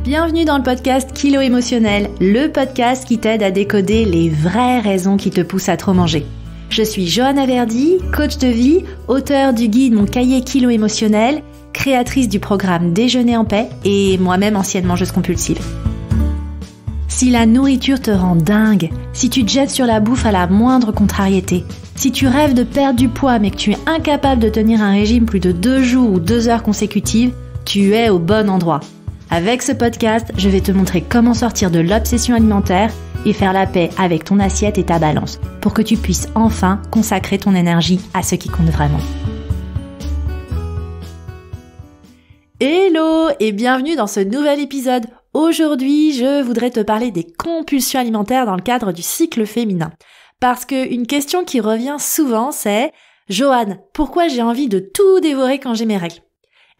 Bienvenue dans le podcast Kilo Émotionnel, le podcast qui t'aide à décoder les vraies raisons qui te poussent à trop manger. Je suis Johanna Verdi, coach de vie, auteure du guide Mon cahier Kilo Émotionnel, créatrice du programme Déjeuner en paix et moi-même ancienne mangeuse compulsive. Si la nourriture te rend dingue, si tu te jettes sur la bouffe à la moindre contrariété, si tu rêves de perdre du poids mais que tu es incapable de tenir un régime plus de 2 jours ou 2 heures consécutives, tu es au bon endroit. Avec ce podcast, je vais te montrer comment sortir de l'obsession alimentaire et faire la paix avec ton assiette et ta balance pour que tu puisses enfin consacrer ton énergie à ce qui compte vraiment. Hello et bienvenue dans ce nouvel épisode. Aujourd'hui, je voudrais te parler des compulsions alimentaires dans le cadre du cycle féminin. Parce qu'une question qui revient souvent, c'est « Joanne, pourquoi j'ai envie de tout dévorer quand j'ai mes règles ?»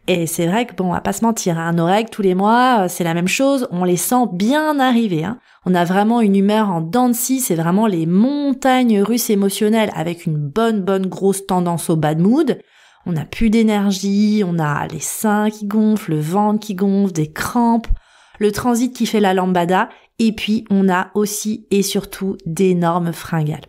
Et c'est vrai que on va pas se mentir, nos règles tous les mois, c'est la même chose, on les sent bien arriver. On a vraiment une humeur en dents de scie, c'est vraiment les montagnes russes émotionnelles avec une bonne grosse tendance au bad mood. On n'a plus d'énergie, on a les seins qui gonflent, le ventre qui gonfle, des crampes, le transit qui fait la lambada, et puis on a aussi et surtout d'énormes fringales.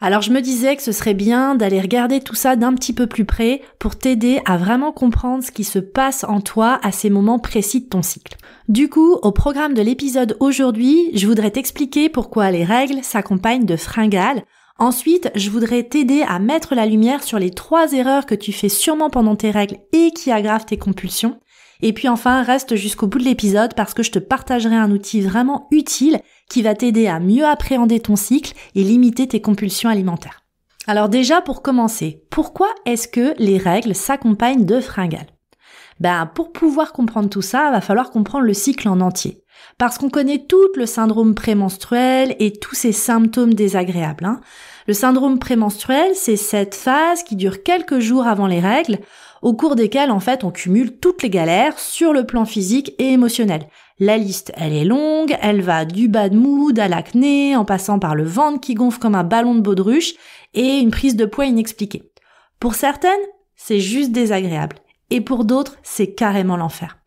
Alors je me disais que ce serait bien d'aller regarder tout ça d'un petit peu plus près pour t'aider à vraiment comprendre ce qui se passe en toi à ces moments précis de ton cycle. Du coup, au programme de l'épisode aujourd'hui, je voudrais t'expliquer pourquoi les règles s'accompagnent de fringales. Ensuite, je voudrais t'aider à mettre la lumière sur les 3 erreurs que tu fais sûrement pendant tes règles et qui aggravent tes compulsions. Et puis enfin, reste jusqu'au bout de l'épisode parce que je te partagerai un outil vraiment utile qui va t'aider à mieux appréhender ton cycle et limiter tes compulsions alimentaires. Alors déjà, pour commencer, pourquoi est-ce que les règles s'accompagnent de fringales ? Pour pouvoir comprendre tout ça, il va falloir comprendre le cycle en entier. Parce qu'on connaît tout le syndrome prémenstruel et tous ces symptômes désagréables. Le syndrome prémenstruel, c'est cette phase qui dure quelques jours avant les règles, au cours desquelles, en fait, on cumule toutes les galères sur le plan physique et émotionnel. La liste, elle est longue, elle va du bad mood à l'acné, en passant par le ventre qui gonfle comme un ballon de baudruche et une prise de poids inexpliquée. Pour certaines, c'est juste désagréable. Et pour d'autres, c'est carrément l'enfer.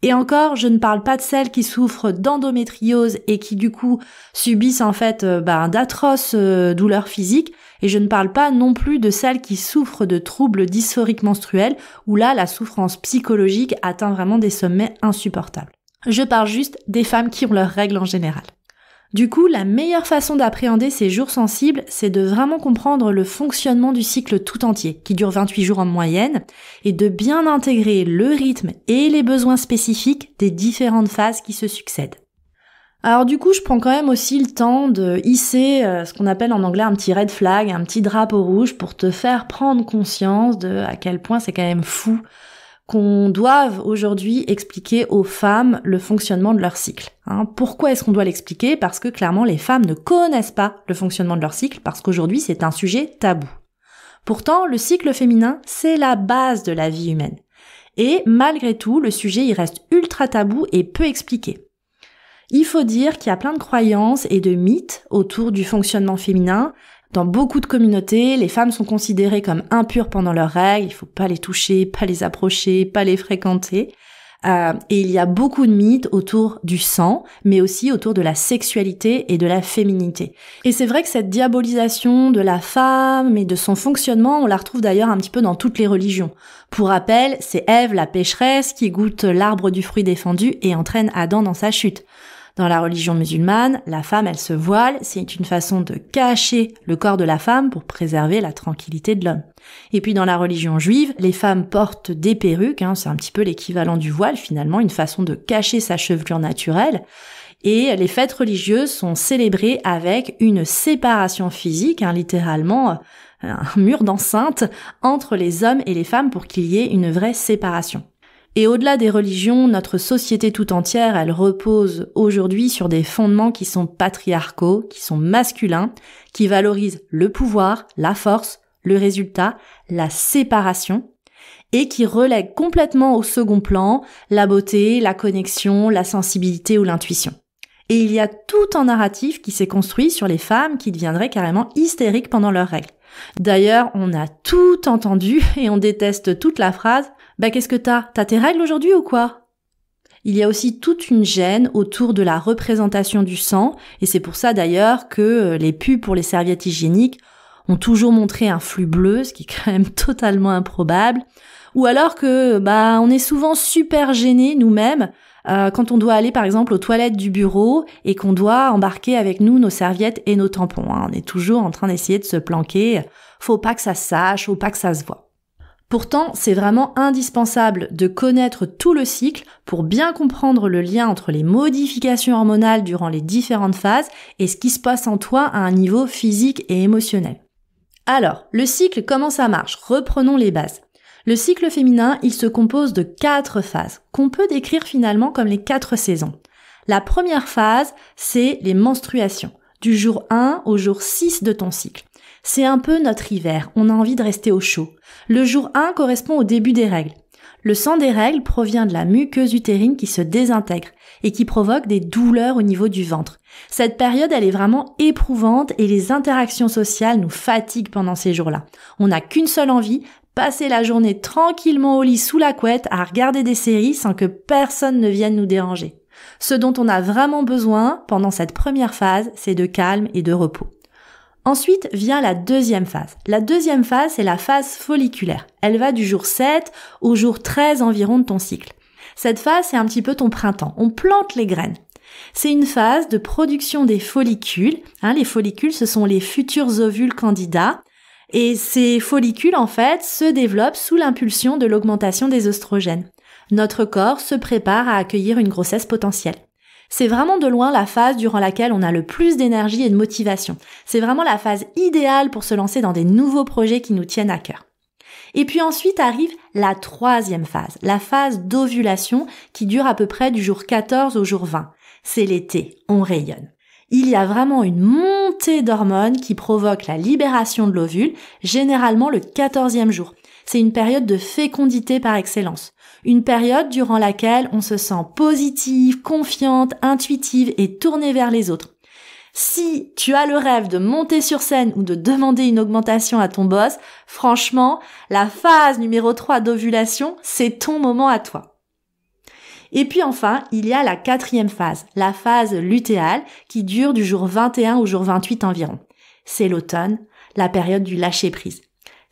Et encore, je ne parle pas de celles qui souffrent d'endométriose et qui du coup subissent en fait d'atroces douleurs physiques. Et je ne parle pas non plus de celles qui souffrent de troubles dysphoriques menstruels où là, la souffrance psychologique atteint vraiment des sommets insupportables. Je parle juste des femmes qui ont leurs règles en général. Du coup, la meilleure façon d'appréhender ces jours sensibles, c'est de vraiment comprendre le fonctionnement du cycle tout entier, qui dure 28 jours en moyenne, et de bien intégrer le rythme et les besoins spécifiques des différentes phases qui se succèdent. Alors du coup, je prends quand même aussi le temps de hisser ce qu'on appelle en anglais un petit red flag, un petit drapeau rouge, pour te faire prendre conscience de à quel point c'est quand même fou qu'on doive aujourd'hui expliquer aux femmes le fonctionnement de leur cycle. Pourquoi est-ce qu'on doit l'expliquer ? Parce que clairement, les femmes ne connaissent pas le fonctionnement de leur cycle, parce qu'aujourd'hui, c'est un sujet tabou. Pourtant, le cycle féminin, c'est la base de la vie humaine. Et malgré tout, le sujet, il reste ultra tabou et peu expliqué. Il faut dire qu'il y a plein de croyances et de mythes autour du fonctionnement féminin. Dans beaucoup de communautés, les femmes sont considérées comme impures pendant leurs règles, il faut pas les toucher, pas les approcher, pas les fréquenter. Et il y a beaucoup de mythes autour du sang, mais aussi autour de la sexualité et de la féminité. Et c'est vrai que cette diabolisation de la femme et de son fonctionnement, on la retrouve d'ailleurs un petit peu dans toutes les religions. Pour rappel, c'est Ève, la pécheresse, qui goûte l'arbre du fruit défendu et entraîne Adam dans sa chute. Dans la religion musulmane, la femme, elle se voile, c'est une façon de cacher le corps de la femme pour préserver la tranquillité de l'homme. Et puis dans la religion juive, les femmes portent des perruques, c'est un petit peu l'équivalent du voile finalement, une façon de cacher sa chevelure naturelle. Et les fêtes religieuses sont célébrées avec une séparation physique, littéralement un mur d'enceinte entre les hommes et les femmes pour qu'il y ait une vraie séparation. Et au-delà des religions, notre société tout entière, elle repose aujourd'hui sur des fondements qui sont patriarcaux, qui sont masculins, qui valorisent le pouvoir, la force, le résultat, la séparation, et qui relèguent complètement au second plan la beauté, la connexion, la sensibilité ou l'intuition. Et il y a tout un narratif qui s'est construit sur les femmes qui deviendraient carrément hystériques pendant leurs règles. D'ailleurs, on a tout entendu et on déteste toute la phrase « Qu'est-ce que t'as tes règles aujourd'hui ou quoi ?» Il y a aussi toute une gêne autour de la représentation du sang, et c'est pour ça d'ailleurs que les pubs pour les serviettes hygiéniques ont toujours montré un flux bleu, ce qui est quand même totalement improbable, ou alors que on est souvent super gênés nous-mêmes quand on doit aller par exemple aux toilettes du bureau et qu'on doit embarquer avec nous nos serviettes et nos tampons. On est toujours en train d'essayer de se planquer, faut pas que ça se sache, faut pas que ça se voit. Pourtant, c'est vraiment indispensable de connaître tout le cycle pour bien comprendre le lien entre les modifications hormonales durant les différentes phases et ce qui se passe en toi à un niveau physique et émotionnel. Alors, le cycle, comment ça marche ? Reprenons les bases. Le cycle féminin, il se compose de 4 phases, qu'on peut décrire finalement comme les 4 saisons. La première phase, c'est les menstruations, du jour 1 au jour 6 de ton cycle. C'est un peu notre hiver, on a envie de rester au chaud. Le jour 1 correspond au début des règles. Le sang des règles provient de la muqueuse utérine qui se désintègre et qui provoque des douleurs au niveau du ventre. Cette période, elle est vraiment éprouvante et les interactions sociales nous fatiguent pendant ces jours-là. On n'a qu'une seule envie, passer la journée tranquillement au lit sous la couette à regarder des séries sans que personne ne vienne nous déranger. Ce dont on a vraiment besoin pendant cette première phase, c'est de calme et de repos. Ensuite vient la deuxième phase. La deuxième phase, c'est la phase folliculaire. Elle va du jour 7 au jour 13 environ de ton cycle. Cette phase, c'est un petit peu ton printemps. On plante les graines. C'est une phase de production des follicules. Les follicules, ce sont les futurs ovules candidats. Et ces follicules, en fait, se développent sous l'impulsion de l'augmentation des œstrogènes. Notre corps se prépare à accueillir une grossesse potentielle. C'est vraiment de loin la phase durant laquelle on a le plus d'énergie et de motivation. C'est vraiment la phase idéale pour se lancer dans des nouveaux projets qui nous tiennent à cœur. Et puis ensuite arrive la troisième phase, la phase d'ovulation qui dure à peu près du jour 14 au jour 20. C'est l'été, on rayonne. Il y a vraiment une montée d'hormones qui provoque la libération de l'ovule, généralement le 14e jour. C'est une période de fécondité par excellence. Une période durant laquelle on se sent positive, confiante, intuitive et tournée vers les autres. Si tu as le rêve de monter sur scène ou de demander une augmentation à ton boss, franchement, la phase numéro 3 d'ovulation, c'est ton moment à toi. Et puis enfin, il y a la 4e phase, la phase lutéale, qui dure du jour 21 au jour 28 environ. C'est l'automne, la période du lâcher-prise.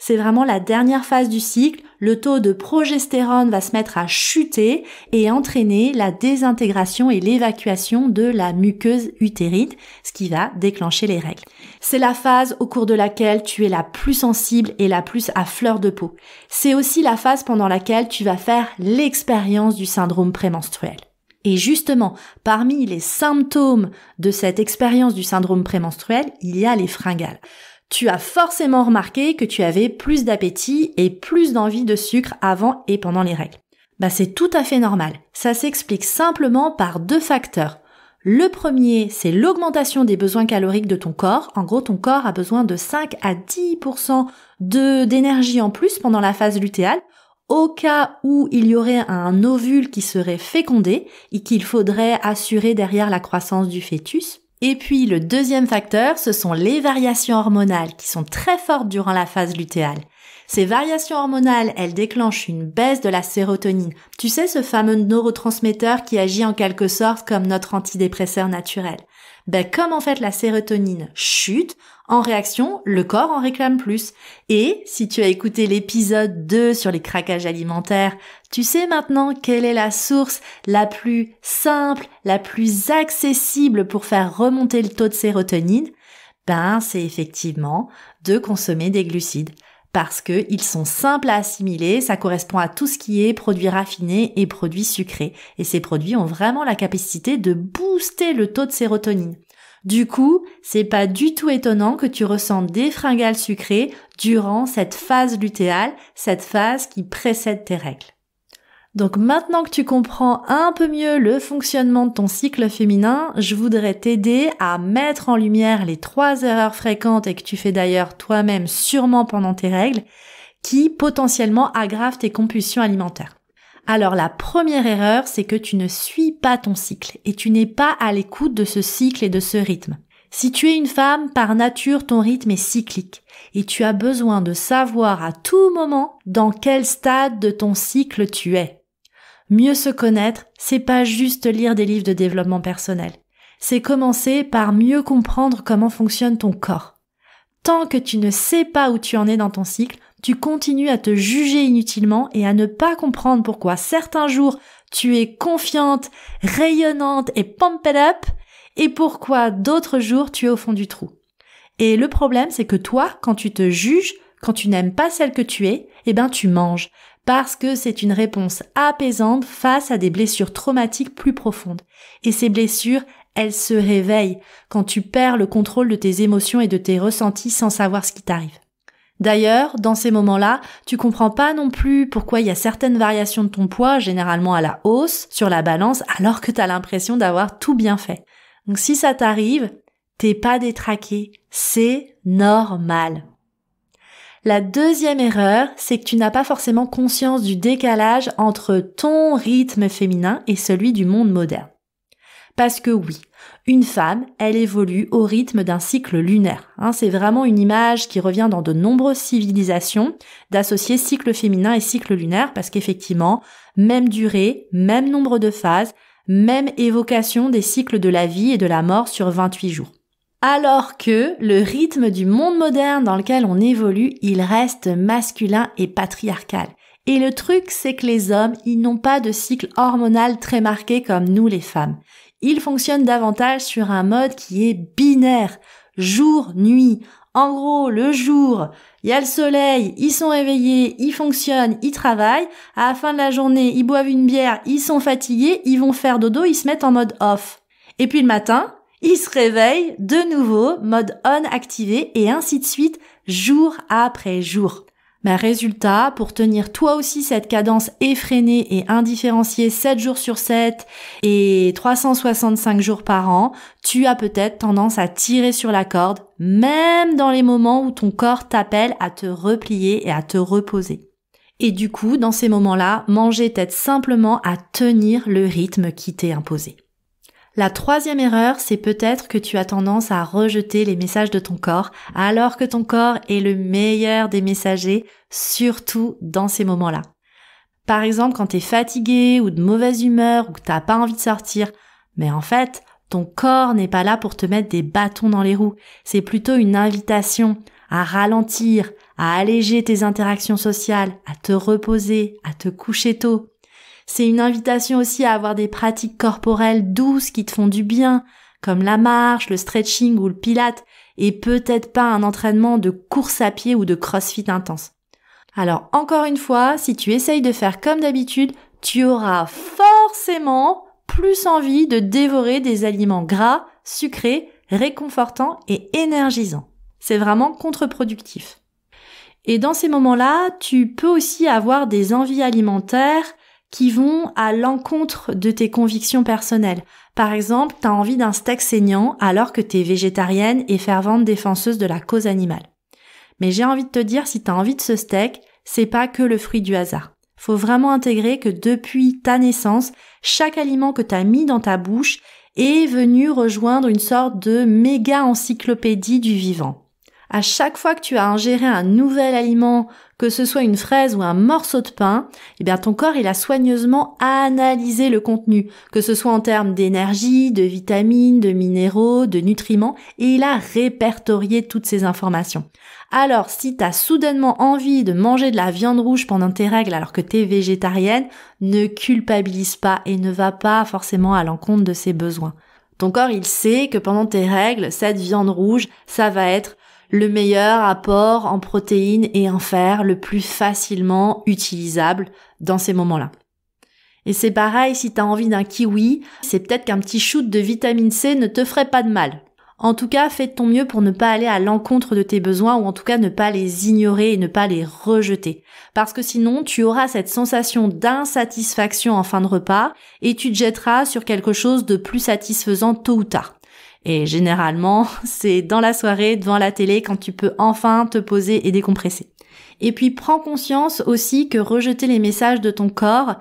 C'est vraiment la dernière phase du cycle, le taux de progestérone va se mettre à chuter et entraîner la désintégration et l'évacuation de la muqueuse utérine, ce qui va déclencher les règles. C'est la phase au cours de laquelle tu es la plus sensible et la plus à fleur de peau. C'est aussi la phase pendant laquelle tu vas faire l'expérience du syndrome prémenstruel. Et justement, parmi les symptômes de cette expérience du syndrome prémenstruel, il y a les fringales. Tu as forcément remarqué que tu avais plus d'appétit et plus d'envie de sucre avant et pendant les règles. C'est tout à fait normal. Ça s'explique simplement par 2 facteurs. Le premier, c'est l'augmentation des besoins caloriques de ton corps. En gros, ton corps a besoin de 5 à 10% d'énergie en plus pendant la phase lutéale, au cas où il y aurait un ovule qui serait fécondé et qu'il faudrait assurer derrière la croissance du fœtus. Et puis le deuxième facteur, ce sont les variations hormonales qui sont très fortes durant la phase lutéale. Ces variations hormonales, elles déclenchent une baisse de la sérotonine. Tu sais, ce fameux neurotransmetteur qui agit en quelque sorte comme notre antidépresseur naturel. Comme en fait la sérotonine chute, en réaction, le corps en réclame plus. Et si tu as écouté l'épisode 2 sur les craquages alimentaires, tu sais maintenant quelle est la source la plus simple, la plus accessible pour faire remonter le taux de sérotonine. C'est effectivement de consommer des glucides. Parce qu'ils sont simples à assimiler, ça correspond à tout ce qui est produits raffinés et produits sucrés. Et ces produits ont vraiment la capacité de booster le taux de sérotonine. Du coup, c'est pas du tout étonnant que tu ressentes des fringales sucrées durant cette phase lutéale, cette phase qui précède tes règles. Donc maintenant que tu comprends un peu mieux le fonctionnement de ton cycle féminin, je voudrais t'aider à mettre en lumière les 3 erreurs fréquentes et que tu fais d'ailleurs toi-même sûrement pendant tes règles, qui potentiellement aggravent tes compulsions alimentaires. Alors la première erreur, c'est que tu ne suis pas ton cycle et tu n'es pas à l'écoute de ce cycle et de ce rythme. Si tu es une femme, par nature, ton rythme est cyclique et tu as besoin de savoir à tout moment dans quel stade de ton cycle tu es. Mieux se connaître, c'est pas juste lire des livres de développement personnel. C'est commencer par mieux comprendre comment fonctionne ton corps. Tant que tu ne sais pas où tu en es dans ton cycle, tu continues à te juger inutilement et à ne pas comprendre pourquoi certains jours tu es confiante, rayonnante et pumped up et pourquoi d'autres jours tu es au fond du trou. Et le problème, c'est que toi, quand tu te juges, quand tu n'aimes pas celle que tu es, tu manges. Parce que c'est une réponse apaisante face à des blessures traumatiques plus profondes. Et ces blessures, elles se réveillent quand tu perds le contrôle de tes émotions et de tes ressentis sans savoir ce qui t'arrive. D'ailleurs, dans ces moments-là, tu comprends pas non plus pourquoi il y a certaines variations de ton poids, généralement à la hausse, sur la balance, alors que t'as l'impression d'avoir tout bien fait. Donc si ça t'arrive, t'es pas détraqué, c'est normal. La deuxième erreur, c'est que tu n'as pas forcément conscience du décalage entre ton rythme féminin et celui du monde moderne. Parce que oui, une femme, elle évolue au rythme d'un cycle lunaire. C'est vraiment une image qui revient dans de nombreuses civilisations d'associer cycle féminin et cycle lunaire parce qu'effectivement, même durée, même nombre de phases, même évocation des cycles de la vie et de la mort sur 28 jours. Alors que le rythme du monde moderne dans lequel on évolue, il reste masculin et patriarcal. Et le truc, c'est que les hommes, ils n'ont pas de cycle hormonal très marqué comme nous les femmes. Ils fonctionnent davantage sur un mode qui est binaire, jour-nuit. En gros, le jour, il y a le soleil, ils sont réveillés, ils fonctionnent, ils travaillent. À la fin de la journée, ils boivent une bière, ils sont fatigués, ils vont faire dodo, ils se mettent en mode off. Et puis le matin, ils se réveillent de nouveau, mode on activé, et ainsi de suite, jour après jour. Résultat, pour tenir toi aussi cette cadence effrénée et indifférenciée 7 jours sur 7 et 365 jours par an, tu as peut-être tendance à tirer sur la corde, même dans les moments où ton corps t'appelle à te replier et à te reposer. Et du coup, dans ces moments-là, manger t'aide simplement à tenir le rythme qui t'est imposé. La troisième erreur, c'est peut-être que tu as tendance à rejeter les messages de ton corps, alors que ton corps est le meilleur des messagers, surtout dans ces moments-là. Par exemple, quand t'es fatigué ou de mauvaise humeur ou que t'as pas envie de sortir, mais en fait, ton corps n'est pas là pour te mettre des bâtons dans les roues. C'est plutôt une invitation à ralentir, à alléger tes interactions sociales, à te reposer, à te coucher tôt. C'est une invitation aussi à avoir des pratiques corporelles douces qui te font du bien, comme la marche, le stretching ou le pilate, et peut-être pas un entraînement de course à pied ou de crossfit intense. Alors encore une fois, si tu essayes de faire comme d'habitude, tu auras forcément plus envie de dévorer des aliments gras, sucrés, réconfortants et énergisants. C'est vraiment contre-productif. Et dans ces moments-là, tu peux aussi avoir des envies alimentaires qui vont à l'encontre de tes convictions personnelles. Par exemple, t'as envie d'un steak saignant alors que t'es végétarienne et fervente défenseuse de la cause animale. Mais j'ai envie de te dire, si t'as envie de ce steak, c'est pas que le fruit du hasard. Faut vraiment intégrer que depuis ta naissance, chaque aliment que t'as mis dans ta bouche est venu rejoindre une sorte de méga encyclopédie du vivant. À chaque fois que tu as ingéré un nouvel aliment, que ce soit une fraise ou un morceau de pain, ton corps il a soigneusement analysé le contenu, que ce soit en termes d'énergie, de vitamines, de minéraux, de nutriments, et il a répertorié toutes ces informations. Alors, si tu as soudainement envie de manger de la viande rouge pendant tes règles alors que tu es végétarienne, ne culpabilise pas et ne va pas forcément à l'encontre de ses besoins. Ton corps il sait que pendant tes règles, cette viande rouge, ça va être le meilleur apport en protéines et en fer, le plus facilement utilisable dans ces moments-là. Et c'est pareil, si tu as envie d'un kiwi, c'est peut-être qu'un petit shoot de vitamine C ne te ferait pas de mal. En tout cas, fais de ton mieux pour ne pas aller à l'encontre de tes besoins ou en tout cas ne pas les ignorer et ne pas les rejeter. Parce que sinon, tu auras cette sensation d'insatisfaction en fin de repas et tu te jetteras sur quelque chose de plus satisfaisant tôt ou tard. Et généralement, c'est dans la soirée, devant la télé, quand tu peux enfin te poser et décompresser. Et puis, prends conscience aussi que rejeter les messages de ton corps,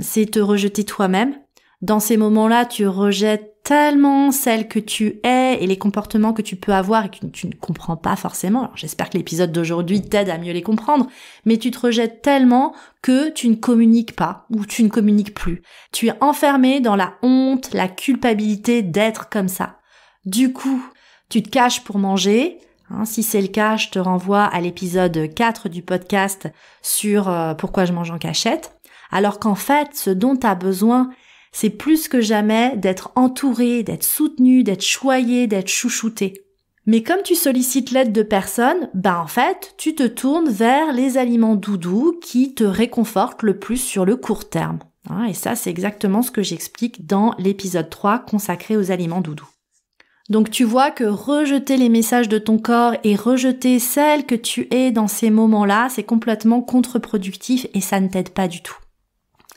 c'est te rejeter toi-même. Dans ces moments-là, tu rejettes tellement celle que tu es et les comportements que tu peux avoir et que tu ne comprends pas forcément. Alors, j'espère que l'épisode d'aujourd'hui t'aide à mieux les comprendre, mais tu te rejettes tellement que tu ne communiques pas ou tu ne communiques plus. Tu es enfermé dans la honte, la culpabilité d'être comme ça. Du coup, tu te caches pour manger. Si c'est le cas, je te renvoie à l'épisode 4 du podcast sur pourquoi je mange en cachette. Alors qu'en fait, ce dont tu as besoin, c'est plus que jamais d'être entouré, d'être soutenu, d'être choyé, d'être chouchouté. Mais comme tu sollicites l'aide de personne, en fait, tu te tournes vers les aliments doudous qui te réconfortent le plus sur le court terme. Et ça, c'est exactement ce que j'explique dans l'épisode 3 consacré aux aliments doudous. Donc tu vois que rejeter les messages de ton corps et rejeter celle que tu es dans ces moments-là, c'est complètement contre-productif et ça ne t'aide pas du tout.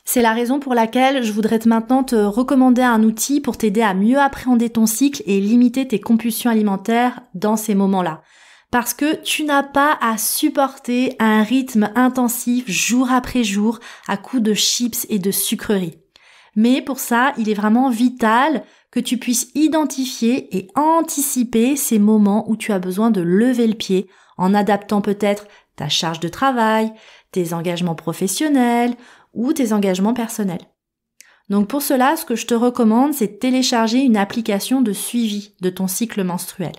C'est la raison pour laquelle je voudrais maintenant te recommander un outil pour t'aider à mieux appréhender ton cycle et limiter tes compulsions alimentaires dans ces moments-là. Parce que tu n'as pas à supporter un rythme intensif jour après jour à coups de chips et de sucreries. Mais pour ça, il est vraiment vital que tu puisses identifier et anticiper ces moments où tu as besoin de lever le pied en adaptant peut-être ta charge de travail, tes engagements professionnels ou tes engagements personnels. Donc pour cela, ce que je te recommande, c'est de télécharger une application de suivi de ton cycle menstruel.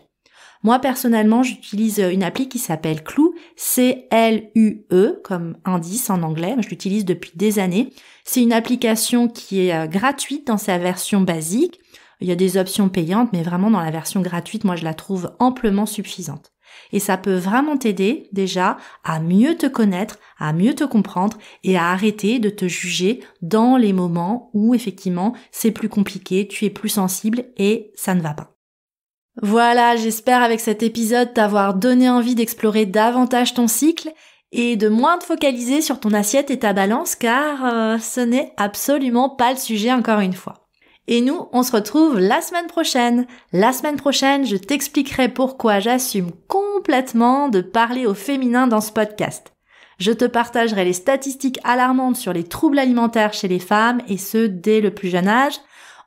Moi, personnellement, j'utilise une appli qui s'appelle Clue, C-L-U-E, comme indice en anglais. Je l'utilise depuis des années. C'est une application qui est gratuite dans sa version basique. Il y a des options payantes, mais vraiment dans la version gratuite, moi, je la trouve amplement suffisante. Et ça peut vraiment t'aider, déjà, à mieux te connaître, à mieux te comprendre et à arrêter de te juger dans les moments où, effectivement, c'est plus compliqué, tu es plus sensible et ça ne va pas. Voilà, j'espère avec cet épisode t'avoir donné envie d'explorer davantage ton cycle et de moins te focaliser sur ton assiette et ta balance car ce n'est absolument pas le sujet encore une fois. Et nous, on se retrouve la semaine prochaine. La semaine prochaine, je t'expliquerai pourquoi j'assume complètement de parler au féminin dans ce podcast. Je te partagerai les statistiques alarmantes sur les troubles alimentaires chez les femmes et ce dès le plus jeune âge.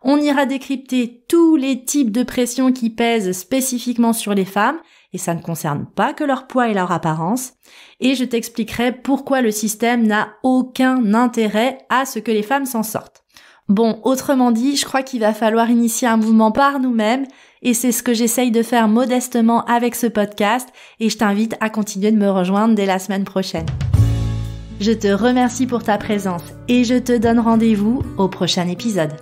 On ira décrypter tous les types de pression qui pèsent spécifiquement sur les femmes, et ça ne concerne pas que leur poids et leur apparence. Et je t'expliquerai pourquoi le système n'a aucun intérêt à ce que les femmes s'en sortent. Bon, autrement dit, je crois qu'il va falloir initier un mouvement par nous-mêmes, et c'est ce que j'essaye de faire modestement avec ce podcast, et je t'invite à continuer de me rejoindre dès la semaine prochaine. Je te remercie pour ta présence, et je te donne rendez-vous au prochain épisode.